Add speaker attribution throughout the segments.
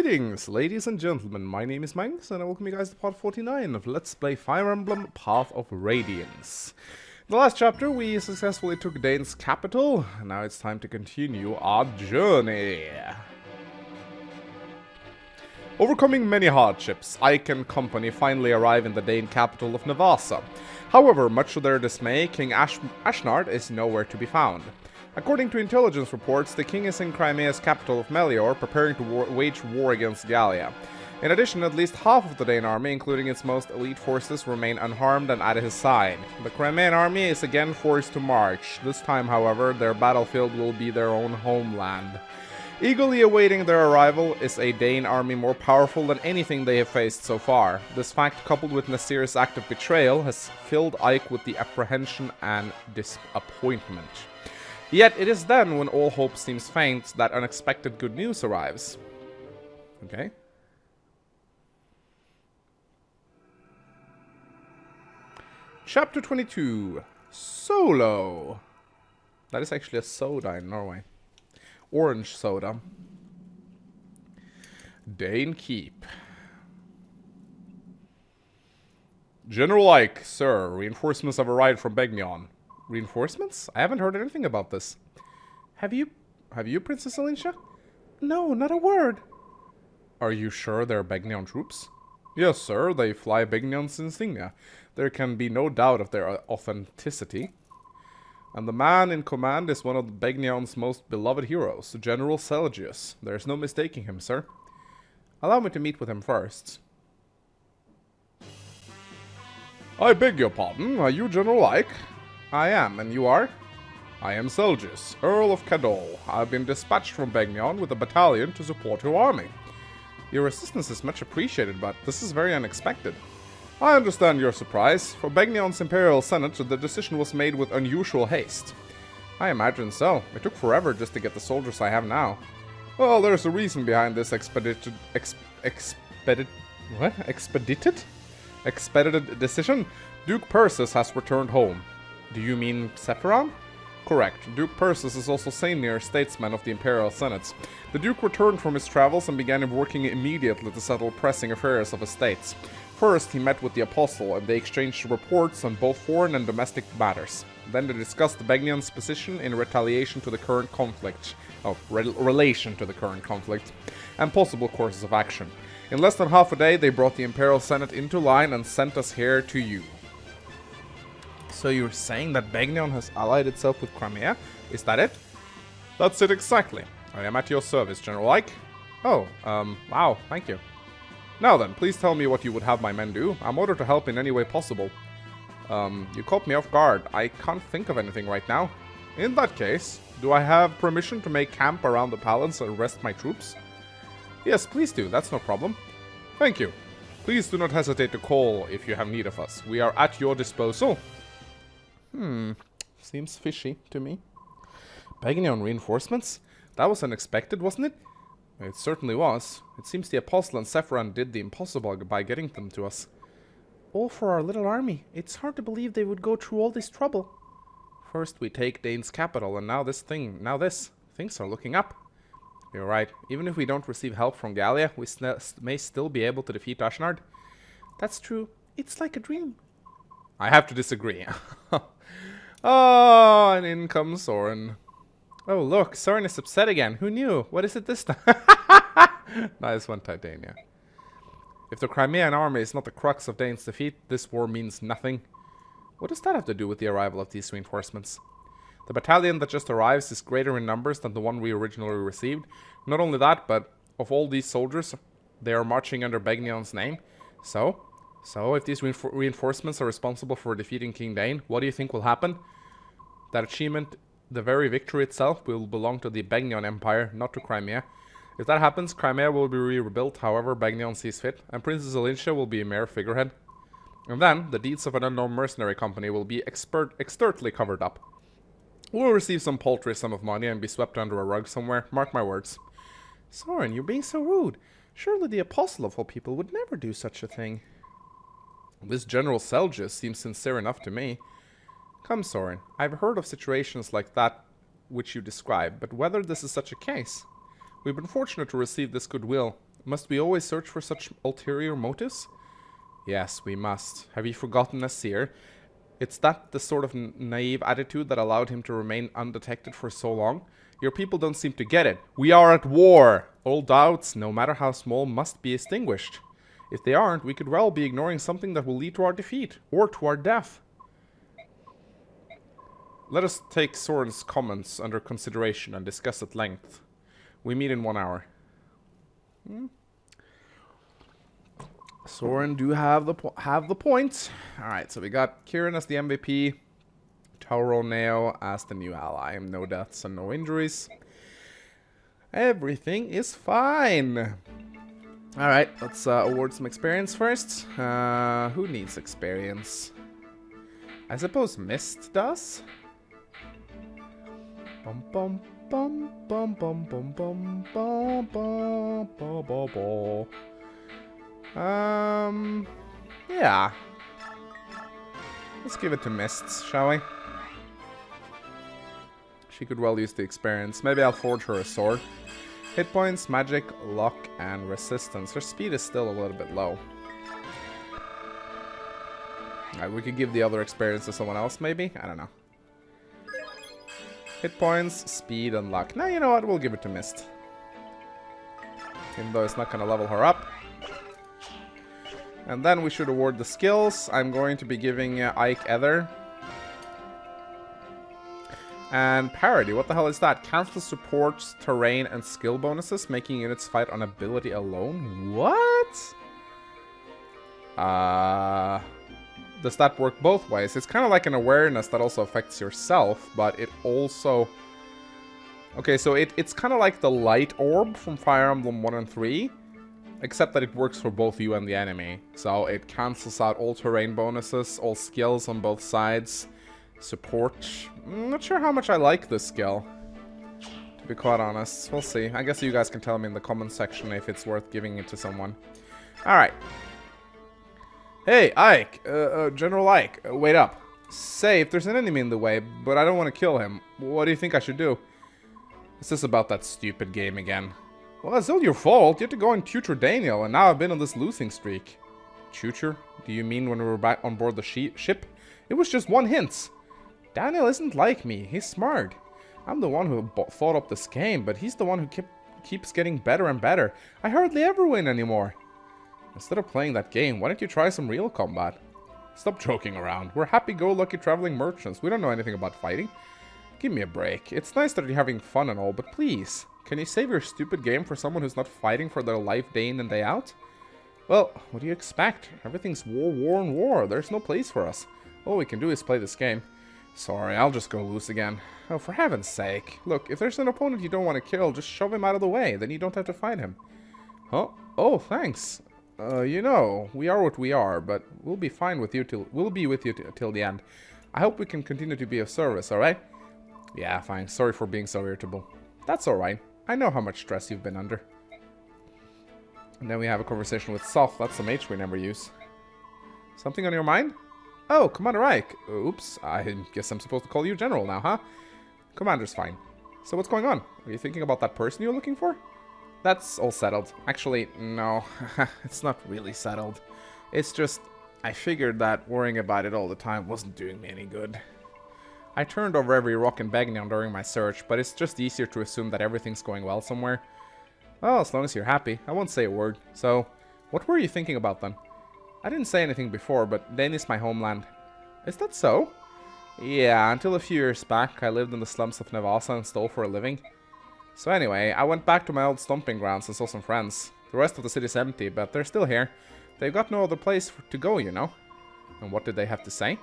Speaker 1: Greetings, ladies and gentlemen, my name is Mangs, and I welcome you guys to part 49 of Let's Play Fire Emblem Path of Radiance. In the last chapter, we successfully took Dane's capital, and now it's time to continue our journey. Overcoming many hardships, Ike and company finally arrive in the Dane capital of Navasa. However, much to their dismay, King Ashnard is nowhere to be found. According to intelligence reports, the king is in Crimea's capital of Melior, preparing to wage war against Gallia. In addition, at least half of the Dane army, including its most elite forces, remain unharmed and at his side. The Crimean army is again forced to march. This time, however, their battlefield will be their own homeland. Eagerly awaiting their arrival is a Dane army more powerful than anything they have faced so far. This fact, coupled with Nasir's act of betrayal, has filled Ike with the apprehension and disappointment. Yet it is then, when all hope seems faint, that unexpected good news arrives. Okay. Chapter 22. Solo. That is actually a soda in Norway. Orange soda. Dane Keep. General Ike, sir. Reinforcements have arrived from Begnion. Reinforcements? I haven't heard anything about this. Have you, Princess Alicia? No, not a word. Are you sure they're Begnion troops? Yes, sir. They fly Begnion's insignia. There can be no doubt of their authenticity. And the man in command is one of Begnion's most beloved heroes, General Selgius. There's no mistaking him, sir. Allow me to meet with him first. I beg your pardon. Are you General Ike? I am, and you are? I am Selgius, Earl of Cadol. I have been dispatched from Begnion with a battalion to support your army. Your assistance is much appreciated, but this is very unexpected. I understand your surprise. For Begnion's Imperial Senate, the decision was made with unusual haste. I imagine so. It took forever just to get the soldiers I have now. Well, there's a reason behind this expedited decision. Duke Persis has returned home. Do you mean Sephiron? Correct. Duke Persis is also senior statesman of the Imperial Senate. The Duke returned from his travels and began working immediately to settle pressing affairs of his states. First, he met with the Apostle, and they exchanged reports on both foreign and domestic matters. Then they discussed Begnion's position in retaliation to the current conflict, relation to the current conflict, and possible courses of action. In less than half a day, they brought the Imperial Senate into line and sent us here to you. So you're saying that Begnion has allied itself with Crimea? Is that it? That's it exactly. I am at your service, General Ike. Oh, wow, thank you. Now then, please tell me what you would have my men do. I'm ordered to help in any way possible. You caught me off guard. I can't think of anything right now. In that case, do I have permission to make camp around the palace and rest my troops? Yes, please do. That's no problem. Thank you. Please do not hesitate to call if you have need of us. We are at your disposal. Seems fishy to me. Begnion reinforcements? That was unexpected, wasn't it? It certainly was. It seems the Apostle and Sephiron did the impossible by getting them to us. All for our little army. It's hard to believe they would go through all this trouble. First we take Dane's capital, and now this. Things are looking up. You're right. Even if we don't receive help from Gallia, we may still be able to defeat Ashnard. That's true. It's like a dream. I have to disagree. Oh, and in comes Soren. Oh, look, Soren is upset again. Who knew? What is it this time? Nice one, Titania. If the Crimean army is not the crux of Dane's defeat, this war means nothing. What does that have to do with the arrival of these reinforcements? The battalion that just arrives is greater in numbers than the one we originally received. Not only that, but of all these soldiers, they are marching under Begnion's name. So if these reinforcements are responsible for defeating King Dane, what do you think will happen? That achievement, the very victory itself, will belong to the Begnion Empire, not to Crimea. If that happens, Crimea will be rebuilt however Begnion sees fit, and Princess Alicia will be a mere figurehead. And then, the deeds of an unknown mercenary company will be expertly covered up. We'll receive some paltry sum of money and be swept under a rug somewhere, mark my words. Soren, you're being so rude. Surely the Apostle of all people would never do such a thing. This General Selgius seems sincere enough to me. Come, Soren, I've heard of situations like that which you describe, but whether this is such a case? We've been fortunate to receive this goodwill Must we always search for such ulterior motives? Yes, we must. Have you forgotten Nasir? It's that the sort of naive attitude that allowed him to remain undetected for so long. Your people don't seem to get it. We are at war. All doubts, no matter how small, must be extinguished. If they aren't, we could well be ignoring something that will lead to our defeat, or to our death. Let us take Soren's comments under consideration and discuss at length. We meet in 1 hour. Soren do have the point. Alright, so we got Kieran as the MVP. Tauro Neo as the new ally. No deaths and no injuries. Everything is fine. Alright, let's award some experience first. Who needs experience? I suppose Mist does? Bum bum bum bum bum bum bum bum bum bum bum. Yeah. Let's give it to Mists, shall we? She could well use the experience. Maybe I'll forge her a sword. Hit points, magic, luck, and resistance. Her speed is still a little bit low. Alright, we could give the other experience to someone else, maybe? I don't know. Hit points, speed, and luck. Now, you know what? We'll give it to Mist. Even though it's not going to level her up. And then we should award the skills. I'm going to be giving Ike Ether. And Parody, what the hell is that? Cancel supports, terrain, and skill bonuses, making units fight on ability alone? What? Does that work both ways? It's kind of like an awareness that also affects yourself, but it also... Okay, so it's kind of like the light orb from Fire Emblem 1 and 3, except that it works for both you and the enemy. So it cancels out all terrain bonuses, all skills on both sides. Support. I'm not sure how much I like this skill, to be quite honest. We'll see. I guess you guys can tell me in the comments section if it's worth giving it to someone. Alright. Hey, Ike. General Ike. Wait up. Say, if there's an enemy in the way, but I don't want to kill him, what do you think I should do? Is this about that stupid game again? Well, it's all your fault. You had to go and tutor Daniel, and now I've been on this losing streak. Tutor? Do you mean when we were back on board the ship? It was just one hint. Daniel isn't like me. He's smart. I'm the one who thought up this game, but he's the one who keeps getting better and better. I hardly ever win anymore. Instead of playing that game, why don't you try some real combat? Stop joking around. We're happy-go-lucky traveling merchants. We don't know anything about fighting. Give me a break. It's nice that you're having fun and all, but please, can you save your stupid game for someone who's not fighting for their life day in and day out? Well, what do you expect? Everything's war, war, and war. There's no place for us. All we can do is play this game. Sorry, I'll just go loose again. Oh, for heaven's sake. Look, if there's an opponent you don't want to kill, just shove him out of the way. Then you don't have to fight him. Huh? Oh, thanks. You know, we are what we are, but we'll be fine with you we'll be with you till the end. I hope we can continue to be of service, alright? Yeah, fine. Sorry for being so irritable. That's alright. I know how much stress you've been under. And then we have a conversation with Soth. That's some H we never use. Something on your mind? Oh, Commander Ike. Oops, I guess I'm supposed to call you General now, huh? Commander's fine. So what's going on? Are you thinking about that person you were looking for? That's all settled. Actually, no. It's not really settled. It's just, I figured that worrying about it all the time wasn't doing me any good. I turned over every rock and bagnon during my search, but it's just easier to assume that everything's going well somewhere. Well, as long as you're happy, I won't say a word. So, what were you thinking about then? I didn't say anything before, but Dane is my homeland. Is that so? Yeah, until a few years back, I lived in the slums of Nevasa and stole for a living. So anyway, I went back to my old stomping grounds and saw some friends. The rest of the city's empty, but they're still here. They've got no other place to go, you know. And what did they have to say?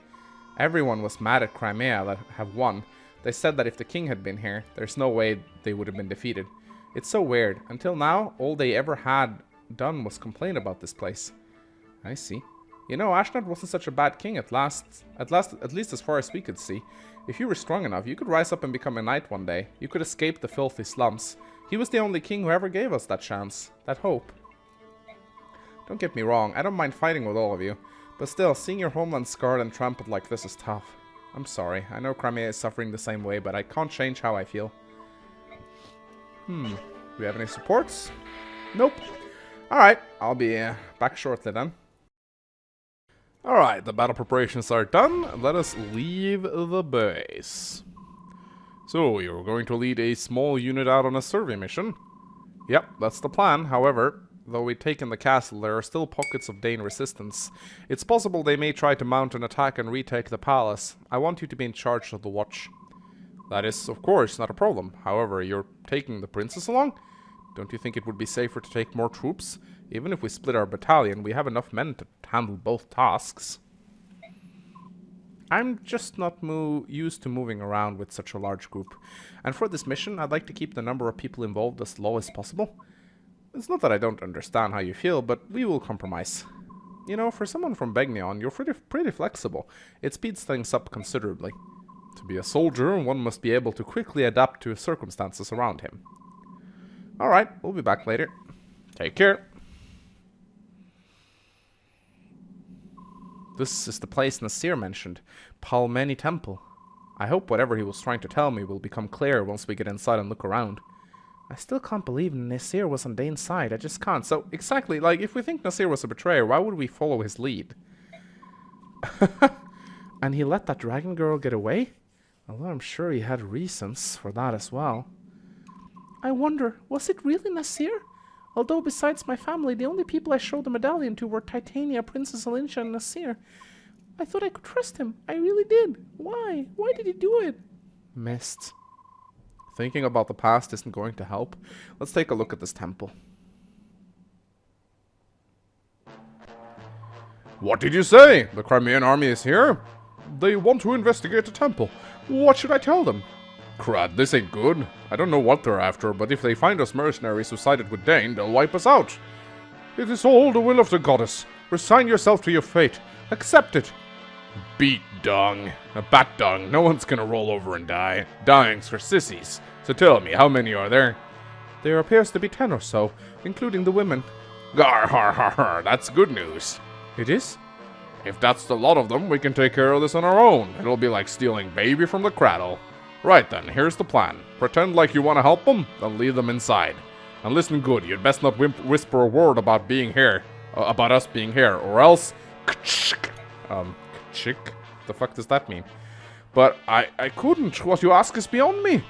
Speaker 1: Everyone was mad at Crimea that have won. They said that if the king had been here, there's no way they would have been defeated. It's so weird. Until now, all they ever had done was complain about this place. I see. You know, Ashnod wasn't such a bad king at least as far as we could see. If you were strong enough, you could rise up and become a knight one day. You could escape the filthy slums. He was the only king who ever gave us that chance, that hope. Don't get me wrong, I don't mind fighting with all of you. But still, seeing your homeland scarred and trampled like this is tough. I'm sorry, I know Crimea is suffering the same way, but I can't change how I feel. Do we have any supports? Nope. Alright, I'll be back shortly then. Alright, the battle preparations are done. Let us leave the base. So, you're going to lead a small unit out on a survey mission? Yep, that's the plan. However, though we've taken the castle, there are still pockets of Dane resistance. It's possible they may try to mount an attack and retake the palace. I want you to be in charge of the watch. That is, of course, not a problem. However, you're taking the princess along? Don't you think it would be safer to take more troops? Even if we split our battalion, we have enough men to handle both tasks. I'm just not used to moving around with such a large group. And for this mission, I'd like to keep the number of people involved as low as possible. It's not that I don't understand how you feel, but we will compromise. You know, for someone from Begnion, you're pretty flexible. It speeds things up considerably. To be a soldier, one must be able to quickly adapt to circumstances around him. Alright, we'll be back later. Take care. This is the place Nasir mentioned, Palmeni Temple. I hope whatever he was trying to tell me will become clear once we get inside and look around. I still can't believe Nasir was on Dane's side, I just can't. So, exactly, like, if we think Nasir was a betrayer, why would we follow his lead? And he let that dragon girl get away? Although I'm sure he had reasons for that as well. I wonder, was it really Nasir? Although besides my family, the only people I showed the medallion to were Titania, Princess Alicia, and Nasir. I thought I could trust him. I really did. Why? Why did he do it? Missed. Thinking about the past isn't going to help. Let's take a look at this temple. What did you say? The Crimean army is here? They want to investigate the temple. What should I tell them? Crud, this ain't good. I don't know what they're after, but if they find us mercenaries who sided with Dane, they'll wipe us out. It is all the will of the goddess. Resign yourself to your fate. Accept it. Beat dung. A bat dung. No one's gonna roll over and die. Dying's for sissies. So tell me, how many are there? There appears to be 10 or so, including the women. Gar har har har, that's good news. It is? If that's the lot of them, we can take care of this on our own. It'll be like stealing baby from the cradle. Right then, here's the plan. Pretend like you want to help them, then lead them inside. And listen good, you'd best not whisper a word about being here. About us being here, or else... chick? The fuck does that mean? But I couldn't. What you ask is beyond me.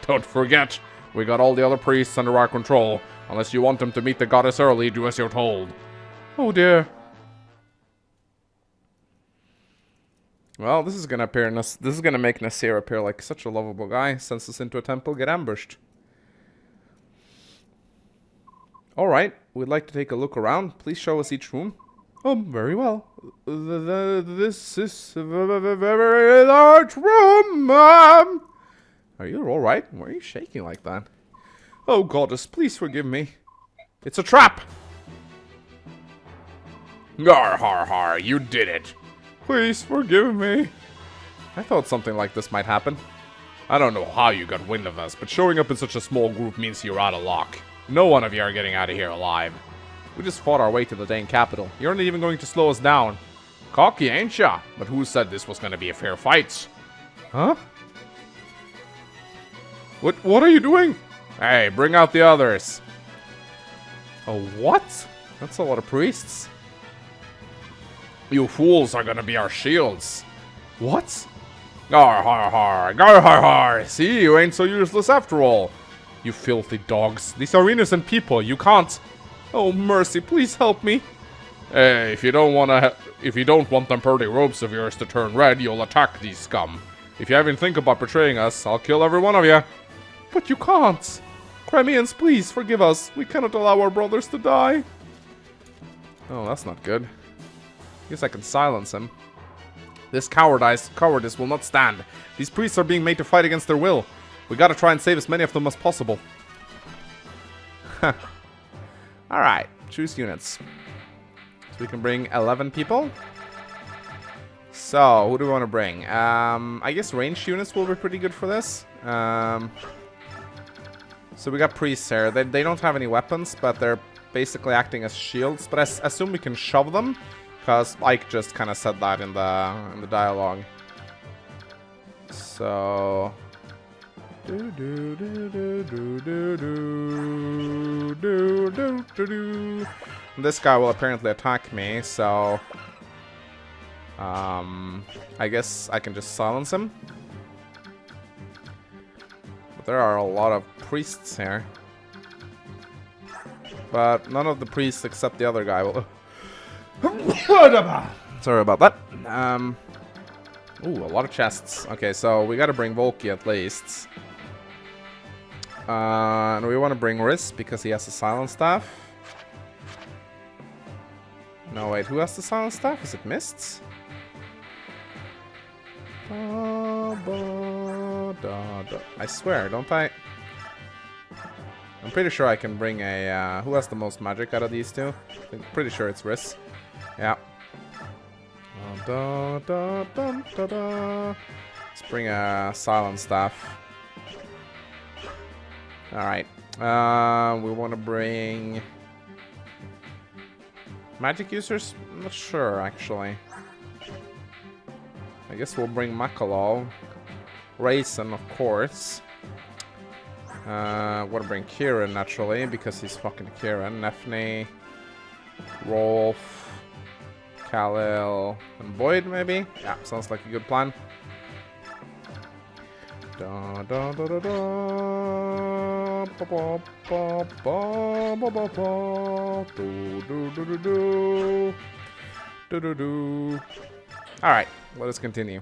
Speaker 1: Don't forget, we got all the other priests under our control. Unless you want them to meet the goddess early, do as you're told. Oh dear. Well, this is gonna make Nasir appear like such a lovable guy. Sends us into a temple, get ambushed. Alright, we'd like to take a look around. Please show us each room. Very well. This is a very large room. Are you alright? Why are you shaking like that? Oh, goddess, please forgive me. It's a trap! Gar har har, you did it. Please forgive me. I thought something like this might happen. I don't know how you got wind of us, but showing up in such a small group means you're out of luck. No one of you are getting out of here alive. We just fought our way to the Dane capital. You're not even going to slow us down. Cocky, ain't ya? But who said this was gonna be a fair fight? Huh? What are you doing? Hey, bring out the others. Oh, what? That's a lot of priests. You fools are gonna be our shields. What? Gar har har, gar har har. See, you ain't so useless after all. You filthy dogs. These are innocent people. You can't. Oh, mercy, please help me. Hey, if you don't want them pretty robes of yours to turn red, you'll attack these scum. If you even think about betraying us, I'll kill every one of you. But you can't. Crimeans, please forgive us. We cannot allow our brothers to die. Oh, that's not good. Guess I can silence him. This cowardice will not stand. These priests are being made to fight against their will. We gotta try and save as many of them as possible. Alright, choose units. So we can bring 11 people. So, who do we want to bring? I guess ranged units will be pretty good for this. So we got priests here. They don't have any weapons, but they're basically acting as shields. But I assume we can shove them, because Ike just kind of said that in the dialogue. So Do do do do do do do do do do do. This guy will apparently attack me, so I guess I can just silence him. But there are a lot of priests here. But none of the priests except the other guy will. Sorry about that. Ooh, a lot of chests. Okay, so we gotta bring Volky at least. And we want to bring Riz because he has a silent staff. No, wait, who has the silent staff? Is it Mists? I swear, don't I? I'm pretty sure I can bring a... who has the most magic out of these two? I'm pretty sure it's Riz. Yeah. Let's bring a silent staff. Alright. We want to bring... magic users? I'm not sure, actually. I guess we'll bring Makalov. Raisin, of course. Want to bring Kieran, naturally, because he's fucking Kieran. Nefne, Rolf, Khalil, and Boyd, maybe? Yeah, sounds like a good plan. Da da da da da. Ba ba ba ba ba ba ba. Do do do do do. Do do do. All right, let us continue.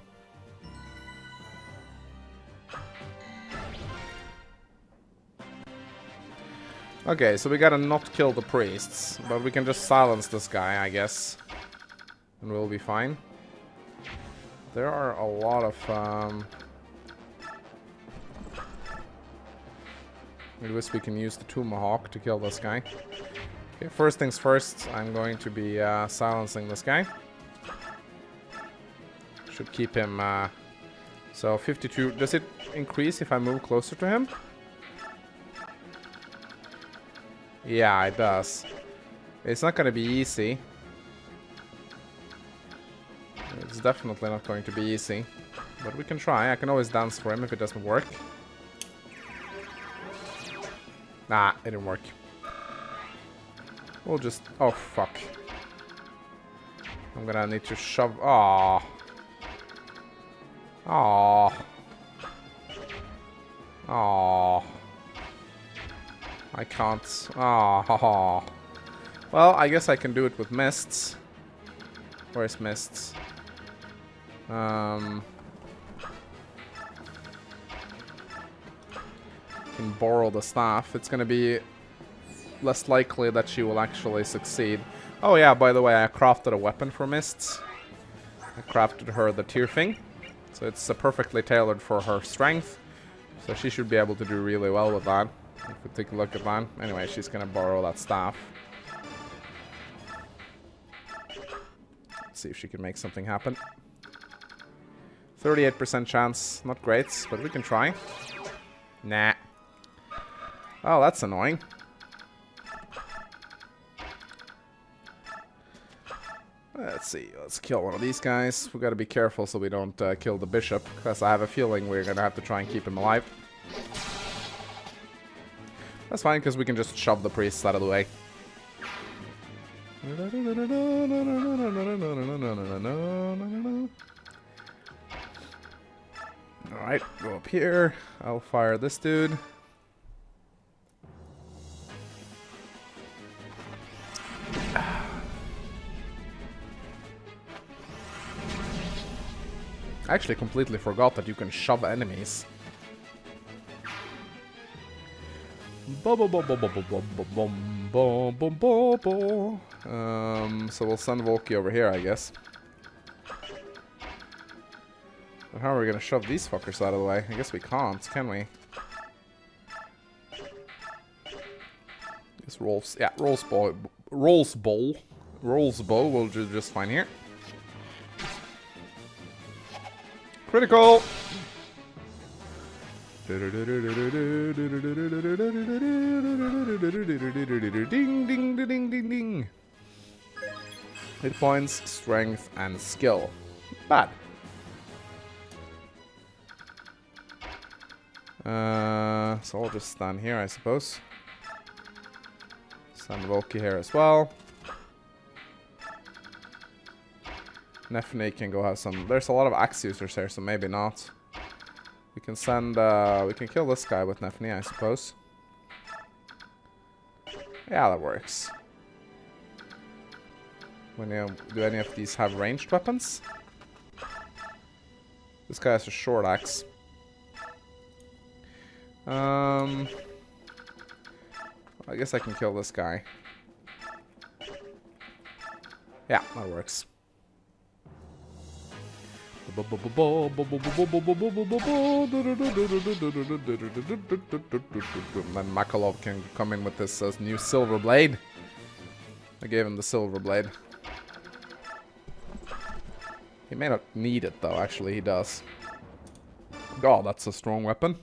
Speaker 1: Okay, so we gotta not kill the priests, but we can just silence this guy, I guess, and we'll be fine. There are a lot of I guess we can use the Tomahawk to kill this guy. Okay, first things first, I'm going to be silencing this guy. Should keep him, so 52, does it increase if I move closer to him? Yeah, it does. It's not gonna be easy. It's definitely not going to be easy. But we can try, I can always dance for him if it doesn't work. Nah, it didn't work. We'll just... oh, fuck. I'm gonna need to shove... aww. Aww. Aww. I can't... aww. Well, I guess I can do it with Mists. Where's Mists? Can borrow the staff. It's gonna be less likely that she will actually succeed. Oh yeah, by the way, I crafted a weapon for Mists. I crafted her the tier thing. So it's perfectly tailored for her strength. So she should be able to do really well with that. If we take a look at that. Anyway, she's gonna borrow that staff. Let's see if she can make something happen. 38% chance. Not great, but we can try. Nah. Oh, that's annoying. Let's see. Let's kill one of these guys. We gotta be careful so we don't kill the bishop, because I have a feeling we're gonna have to try and keep him alive. That's fine, because we can just shove the priests out of the way. Alright, go up here. I'll fire this dude. I actually completely forgot that you can shove enemies. So we'll send Volky over here, I guess. But how are we gonna shove these fuckers out of the way? I guess we can't, can we? This rolls, yeah, rolls bow will do just fine here. Critical! Ding, ding, ding, ding, ding. Hit points, strength, and skill. Bad. So I'll just stand here, I suppose. Send Volky here as well. Nefne can go have some... There's a lot of axe users here, so maybe not. We can send... we can kill this guy with Nefne, I suppose. Yeah, that works. Do any of these have ranged weapons? This guy has a short axe. I guess I can kill this guy. Yeah, that works. Then Makalov can come in with this new silver blade. I gave him the silver blade. He may not need it though, actually he does. Oh, that's a strong weapon.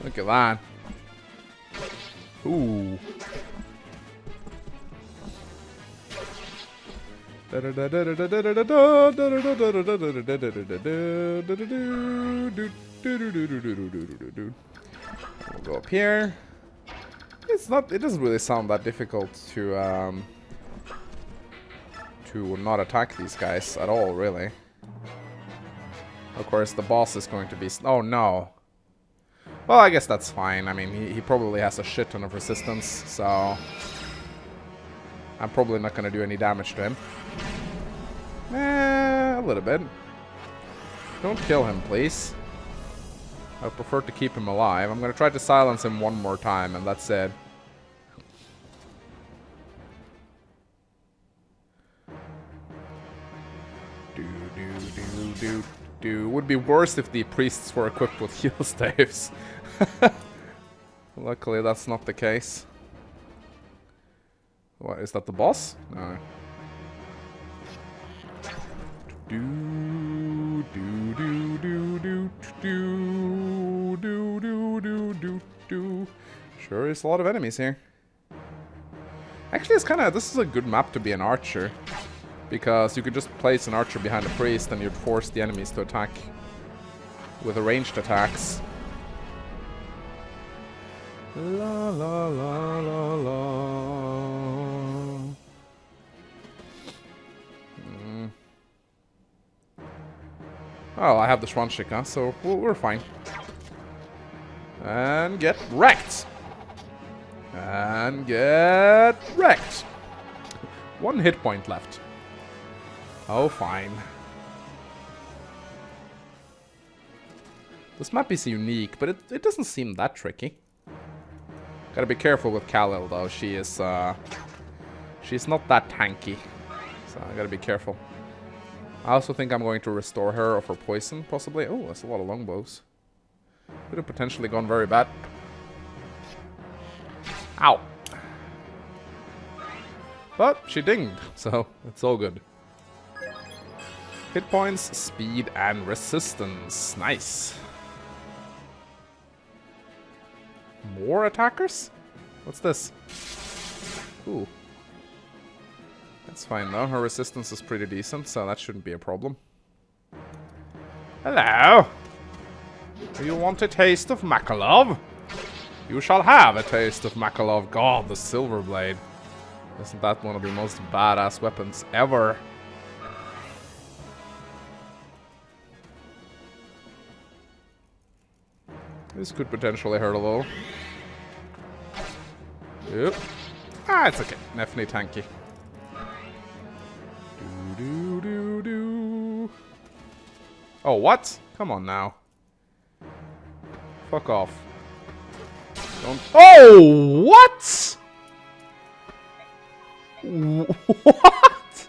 Speaker 1: Look at that. Ooh. We'll go up here. It's not. It doesn't really sound that difficult to not attack these guys at all, really. Of course, the boss is going to be. Oh no. Well, I guess that's fine. I mean, he probably has a shit ton of resistance, so I'm probably not going to do any damage to him. A little bit. Don't kill him, please. I prefer to keep him alive. I'm going to try to silence him one more time, and that's it. Would be worse if the priests were equipped with heal staves. Luckily, that's not the case. What, is that the boss? No. Sure is a lot of enemies here. Actually, it's kind of... This is a good map to be an archer. Because you could just place an archer behind a priest and you'd force the enemies to attack with ranged attacks. La la la la la. Oh, I have the Schwanschika, so we're fine. And get wrecked. And get wrecked. 1 hit point left. Oh, fine. This map is unique, but it doesn't seem that tricky. Gotta be careful with Khalil, though. She's not that tanky. So I gotta be careful. I also think I'm going to restore her of her poison, possibly. Oh, that's a lot of longbows. Could have potentially gone very bad. Ow. But she dinged, so it's all good. Hit points, speed, and resistance. Nice. More attackers? What's this? Ooh. That's fine though. Her resistance is pretty decent, so that shouldn't be a problem. Hello! Do you want a taste of Makalov? You shall have a taste of Makalov. God, the silver blade. Isn't that one of the most badass weapons ever? This could potentially hurt a little. Yep. Ah, it's okay. Definitely tanky. Oh, what? Come on now. Fuck off. Don't. Oh, what? What?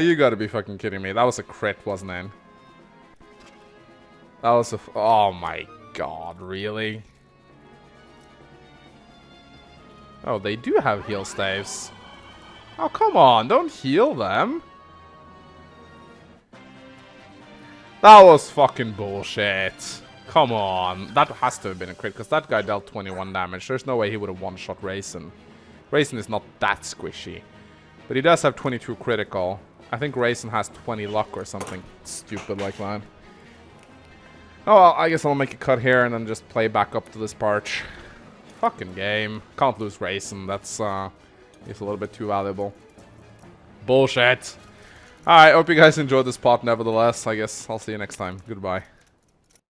Speaker 1: You gotta be fucking kidding me. That was a crit, wasn't it? That was a... Oh my god, really? Oh, they do have heal staves. Oh, come on, don't heal them. That was fucking bullshit. Come on. That has to have been a crit, because that guy dealt 21 damage. There's no way he would have one-shot Raisin. Raisin is not that squishy. But he does have 22 critical. I think Raisin has 20 luck or something stupid like that. Oh well, I guess I'll make a cut here and then just play back up to this parch. Fucking game. Can't lose Raisin. That's it's a little bit too valuable. Bullshit. Alright, hope you guys enjoyed this pot nevertheless. I guess I'll see you next time. Goodbye.